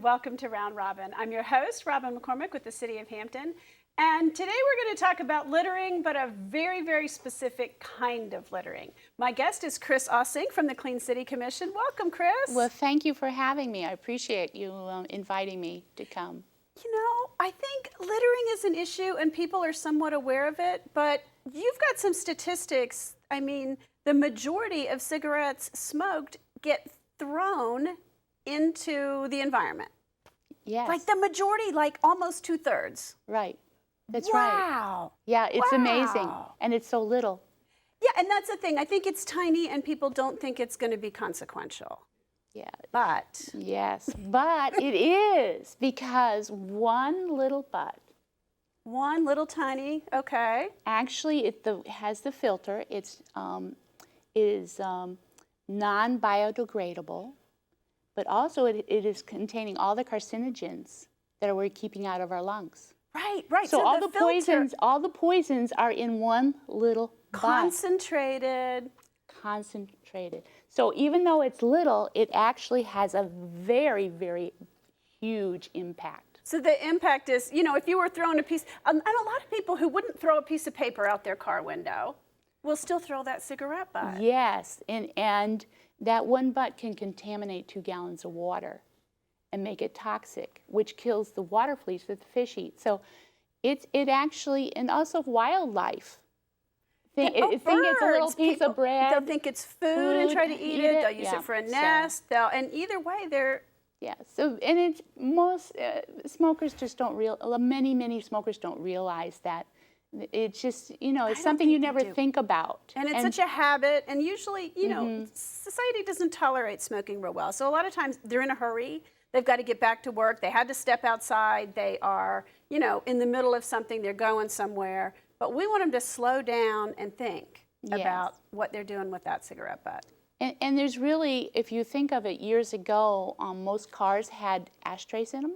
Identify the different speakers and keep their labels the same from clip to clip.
Speaker 1: and welcome to Round Robin. I'm your host, Robin McCormick with the City of Hampton. And today we're going to talk about littering, but a very, very specific kind of littering. My guest is Cris Ausink from the Clean City Commission. Welcome, Cris.
Speaker 2: Well, thank you for having me. I appreciate you inviting me to come.
Speaker 1: You know, I think littering is an issue and people are somewhat aware of it, but you've got some statistics. I mean, the majority of cigarettes smoked get thrown into the environment.
Speaker 2: Yes.
Speaker 1: Like the majority, like almost 2/3.
Speaker 2: Right. That's
Speaker 1: wow.
Speaker 2: right.
Speaker 1: Wow.
Speaker 2: Yeah, it's amazing. And it's so little.
Speaker 1: Yeah, and that's the thing. I think it's tiny and people don't think it's going to be consequential.
Speaker 2: Yeah.
Speaker 1: But.
Speaker 2: Yes, but it is, because one little butt.
Speaker 1: One little tiny, okay.
Speaker 2: Actually, it has the filter. It's non-biodegradable, but also it is containing all the carcinogens that we're keeping out of our lungs.
Speaker 1: Right, right.
Speaker 2: So all the poisons are in one little
Speaker 1: concentrated.
Speaker 2: Concentrated. So even though it's little, it actually has a very, very huge impact.
Speaker 1: So the impact is, you know, if you were throwing a piece, and a lot of people who wouldn't throw a piece of paper out their car window will still throw that cigarette butt.
Speaker 2: Yes, and that one butt can contaminate 2 gallons of water and make it toxic, which kills the water fleas that the fish eat. So it actually, and also wildlife. Think it's a little piece of bread.
Speaker 1: They'll think it's food and try to eat it. They'll use it for a nest. And either way, they're.
Speaker 2: Yeah. So, and it's most smokers just don't many smokers don't realize that. It's just, you know, it's something you never think about.
Speaker 1: And it's such a habit. And usually, you know, society doesn't tolerate smoking real well. So a lot of times they're in a hurry. They've got to get back to work. They had to step outside. They are, you know, in the middle of something. They're going somewhere. But we want them to slow down and think about what they're doing with that cigarette butt.
Speaker 2: And there's really, if you think of it, years ago, most cars had ashtrays in them.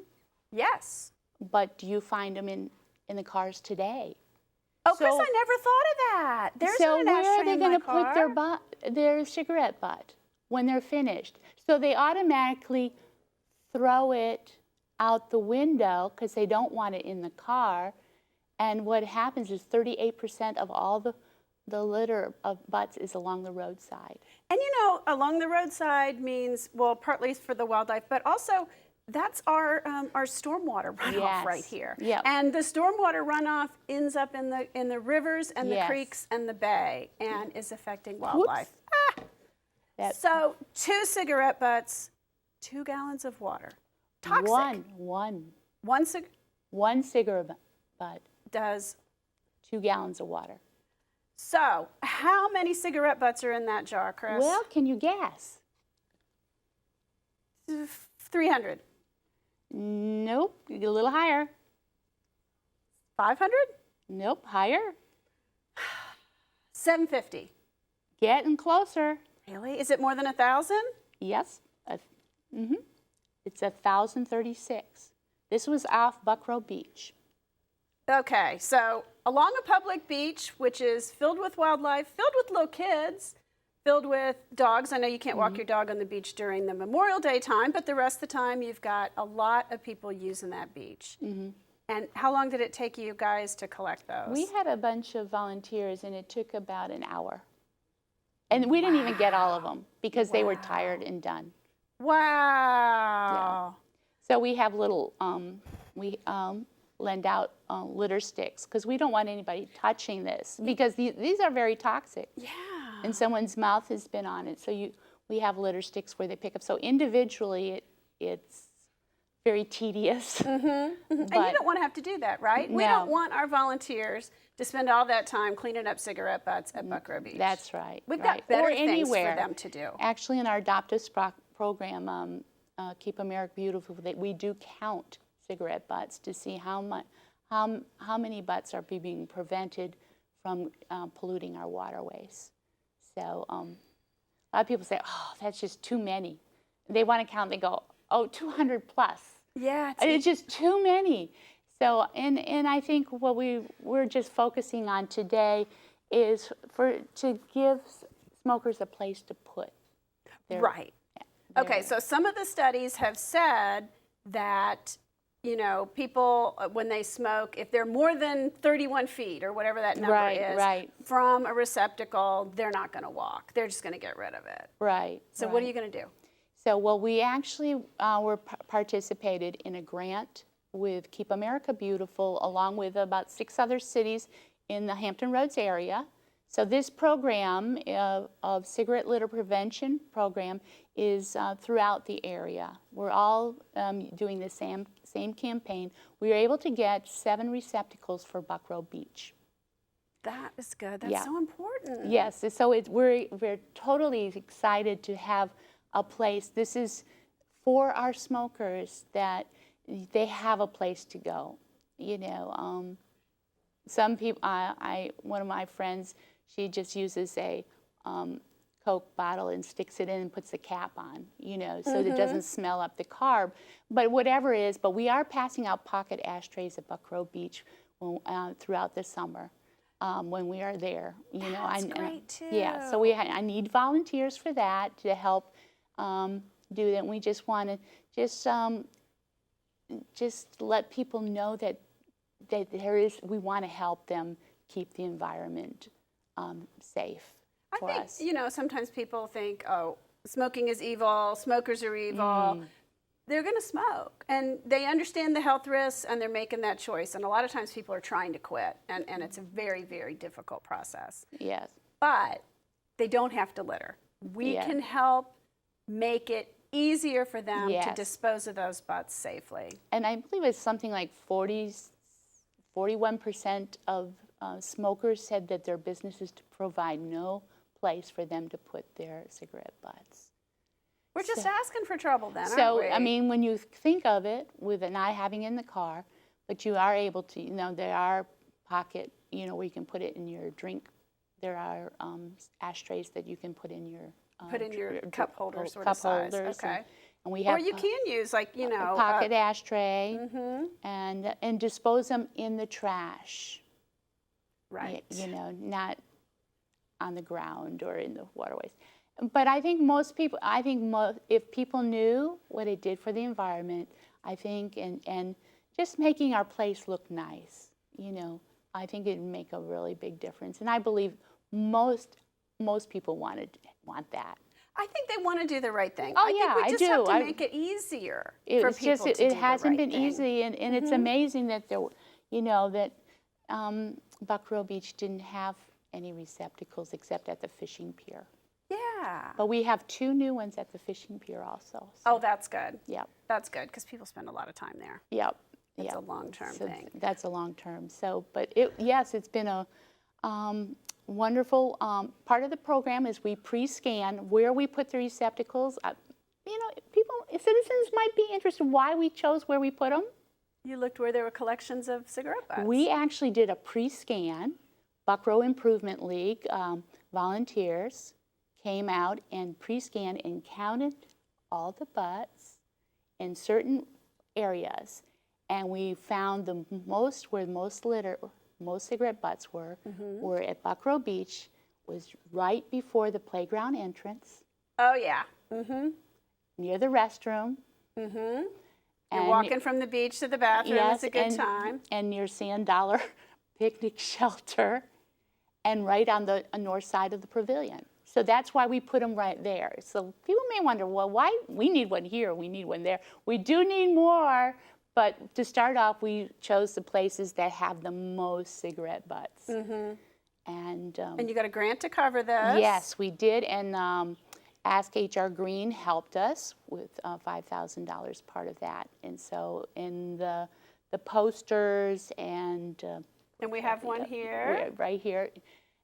Speaker 1: Yes.
Speaker 2: But do you find them in the cars today?
Speaker 1: Oh, Cris, I never thought of that. There's
Speaker 2: so
Speaker 1: an ashtray
Speaker 2: where are they
Speaker 1: going to
Speaker 2: put their cigarette butt when they're finished? So they automatically throw it out the window because they don't want it in the car. And what happens is 38% of all the litter of butts is along the roadside.
Speaker 1: And you know, along the roadside means, well, partly for the wildlife, but also that's our stormwater runoff right here.
Speaker 2: Yep.
Speaker 1: And the stormwater runoff ends up in the rivers and the creeks and the bay and is affecting wildlife. So 2 cigarette butts, 2 gallons of water. Toxic.
Speaker 2: One cigarette butt
Speaker 1: does
Speaker 2: 2 gallons of water.
Speaker 1: So, how many cigarette butts are in that jar, Cris?
Speaker 2: Well, can you guess?
Speaker 1: 300.
Speaker 2: Nope, you get a little higher.
Speaker 1: 500?
Speaker 2: Nope, higher.
Speaker 1: 750.
Speaker 2: Getting closer.
Speaker 1: Really? Is it more than 1,000?
Speaker 2: Yes. It's 1,036. This was off Buckroe Beach.
Speaker 1: Okay, so along a public beach, which is filled with wildlife, filled with little kids, filled with dogs. I know you can't walk your dog on the beach during the Memorial Day time, but the rest of the time you've got a lot of people using that beach. And how long did it take you guys to collect those?
Speaker 2: We had a bunch of volunteers, and it took about an hour. And we didn't even get all of them because they were tired and done.
Speaker 1: Wow.
Speaker 2: Yeah. So we have little, lend out litter sticks because we don't want anybody touching this because these are very toxic. Yeah. And someone's mouth has been on it. So we have litter sticks where they pick up. So individually, it's very tedious.
Speaker 1: And you don't want to have to do that, right?
Speaker 2: No.
Speaker 1: We don't want our volunteers to spend all that time cleaning up cigarette butts at Buckroe Beach.
Speaker 2: That's right.
Speaker 1: We've got better things
Speaker 2: anywhere
Speaker 1: for them to do.
Speaker 2: Actually, in our adoptive program, Keep America Beautiful, we do count cigarette butts to see how many butts are being prevented from polluting our waterways. So a lot of people say, oh, that's just too many. They want to count, they go, oh, 200 plus.
Speaker 1: Yeah.
Speaker 2: It's just too many. So, and I think what we're just focusing on today is to give smokers a place to put their.
Speaker 1: Right. Okay, so some of the studies have said that, you know, people, when they smoke, if they're more than 31 feet or whatever that number is from a receptacle, they're not going to walk. They're just going to get rid of it.
Speaker 2: Right.
Speaker 1: So what are you going to do?
Speaker 2: So, well, we actually participated in a grant with Keep America Beautiful, along with about 6 other cities in the Hampton Roads area. So this program of cigarette litter prevention program is throughout the area. We're all doing the same campaign. We were able to get 7 receptacles for Buckroe Beach.
Speaker 1: That is good. That's so important.
Speaker 2: Yes, so we're totally excited to have a place. This is for our smokers, that they have a place to go. You know, some people, one of my friends, she just uses a Coke bottle and sticks it in and puts the cap on, you know, so that it doesn't smell up the carb. But whatever it is, but we are passing out pocket ashtrays at Buckroe Beach throughout the summer when we are there. You know,
Speaker 1: That's great too.
Speaker 2: Yeah, so I need volunteers for that to help do that. And we just want to just let people know that we want to help them keep the environment safe for us.
Speaker 1: You know, sometimes people think, oh, smoking is evil, smokers are evil. They're going to smoke, and they understand the health risks, and they're making that choice. And a lot of times people are trying to quit, and it's a very, very difficult process.
Speaker 2: Yes.
Speaker 1: But they don't have to litter. We can help make it easier for them to dispose of those butts safely.
Speaker 2: And I believe it's something like 41% of smokers said that their businesses provide no place for them to put their cigarette butts.
Speaker 1: We're just asking for trouble then, aren't
Speaker 2: So,
Speaker 1: we?
Speaker 2: I mean, when you think of it, with not having it in the car, but you are able to, you know, there are pocket, you know, where you can put it in your drink. There are ashtrays that you can put in your
Speaker 1: cup holder sort of size. Okay.
Speaker 2: And we have,
Speaker 1: or you can use, like, you know,
Speaker 2: a pocket ashtray and dispose them in the trash.
Speaker 1: Right.
Speaker 2: You know, not on the ground or in the waterways. But I think if people knew what it did for the environment, I think, and just making our place look nice, you know, I think it'd make a really big difference. And I believe most people want that.
Speaker 1: I think they want to do the right thing.
Speaker 2: Oh,
Speaker 1: I
Speaker 2: yeah,
Speaker 1: think we just
Speaker 2: I do.
Speaker 1: have to make it easier for people to do
Speaker 2: it hasn't been
Speaker 1: thing.
Speaker 2: easy, and it's amazing that Buckroe Beach didn't have any receptacles except at the fishing pier.
Speaker 1: Yeah.
Speaker 2: But we have 2 new ones at the fishing pier also. So.
Speaker 1: Oh, that's good.
Speaker 2: Yep.
Speaker 1: That's good, because people spend a lot of time there.
Speaker 2: Yep.
Speaker 1: It's a long-term thing.
Speaker 2: That's a long-term. So, but it's been a wonderful part of the program is we pre-scan where we put the receptacles. You know, citizens might be interested why we chose where we put them.
Speaker 1: You looked where there were collections of cigarette butts.
Speaker 2: We actually did a pre-scan. Buckroe Improvement League volunteers came out and pre-scanned and counted all the butts in certain areas, and we found where most cigarette butts were at Buckroe Beach, was right before the playground entrance.
Speaker 1: Oh yeah.
Speaker 2: Near the restroom.
Speaker 1: You're walking from the beach to the bathroom. It's a good time.
Speaker 2: And near Sand Dollar Picnic Shelter, and right on the north side of the pavilion. So that's why we put them right there. So people may wonder, well, why we need one here, we need one there. We do need more, but to start off, we chose the places that have the most cigarette butts. And
Speaker 1: you got a grant to cover this?
Speaker 2: Yes, we did, and Ask HR Green helped us with $5,000 part of that. And so in the posters and
Speaker 1: we have one here.
Speaker 2: Right here.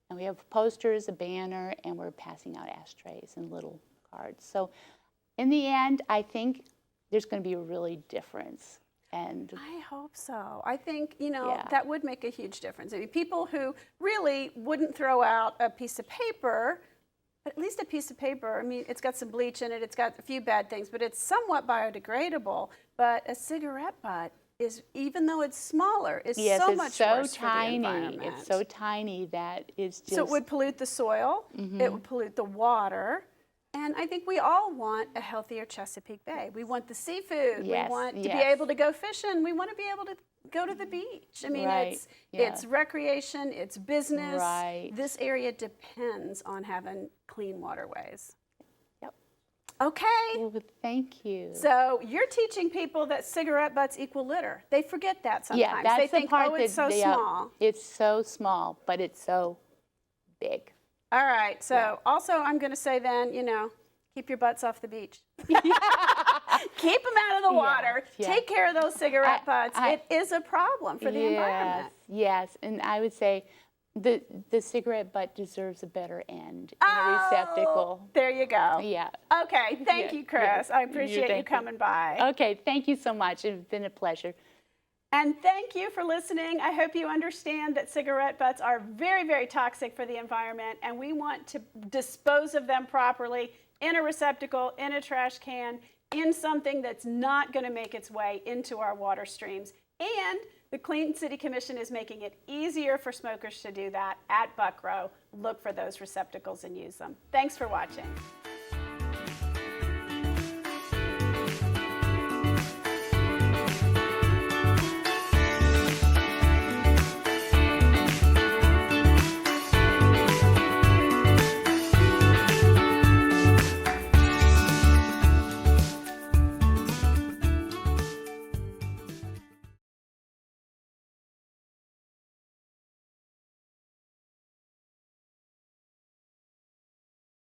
Speaker 2: And we have posters, a banner, and we're passing out ashtrays and little cards. So in the end, I think there's going to be a really difference. And
Speaker 1: I hope so. I think, you know, that would make a huge difference. I mean, people who really wouldn't throw out a piece of paper, but at least a piece of paper, I mean, it's got some bleach in it, it's got a few bad things, but it's somewhat biodegradable. But a cigarette butt is, even though it's smaller, is so much worse for the environment.
Speaker 2: It's so tiny that it's just...
Speaker 1: So it would pollute the soil, it would pollute the water, And I think we all want a healthier Chesapeake Bay. We want the seafood.
Speaker 2: Yes,
Speaker 1: We want to be
Speaker 2: yes.
Speaker 1: able to go fishing. We want to be able to go to the beach. I mean,
Speaker 2: Right,
Speaker 1: it's recreation, it's business.
Speaker 2: Right.
Speaker 1: This area depends on having clean waterways.
Speaker 2: Yep.
Speaker 1: Okay.
Speaker 2: Well, thank you.
Speaker 1: So you're teaching people that cigarette butts equal litter. They forget that sometimes.
Speaker 2: Yeah, that's
Speaker 1: they
Speaker 2: the
Speaker 1: think,
Speaker 2: part
Speaker 1: oh, it's so
Speaker 2: that
Speaker 1: small.
Speaker 2: It's so small, but it's so big.
Speaker 1: All right. So also I'm going to say then, you know, keep your butts off the beach. Keep them out of the water.
Speaker 2: Yes.
Speaker 1: Take care of those cigarette butts. It is a problem for the environment.
Speaker 2: Yes, and I would say the cigarette butt deserves a better end in a receptacle.
Speaker 1: There you go.
Speaker 2: Yeah.
Speaker 1: Okay. Thank you, Cris. I appreciate you coming by.
Speaker 2: Okay. Thank you so much. It's been a pleasure.
Speaker 1: And thank you for listening. I hope you understand that cigarette butts are very, very toxic for the environment, and we want to dispose of them properly in a receptacle, in a trash can, in something that's not going to make its way into our water streams. And the Clean City Commission is making it easier for smokers to do that at Buckroe. Look for those receptacles and use them. Thanks for watching.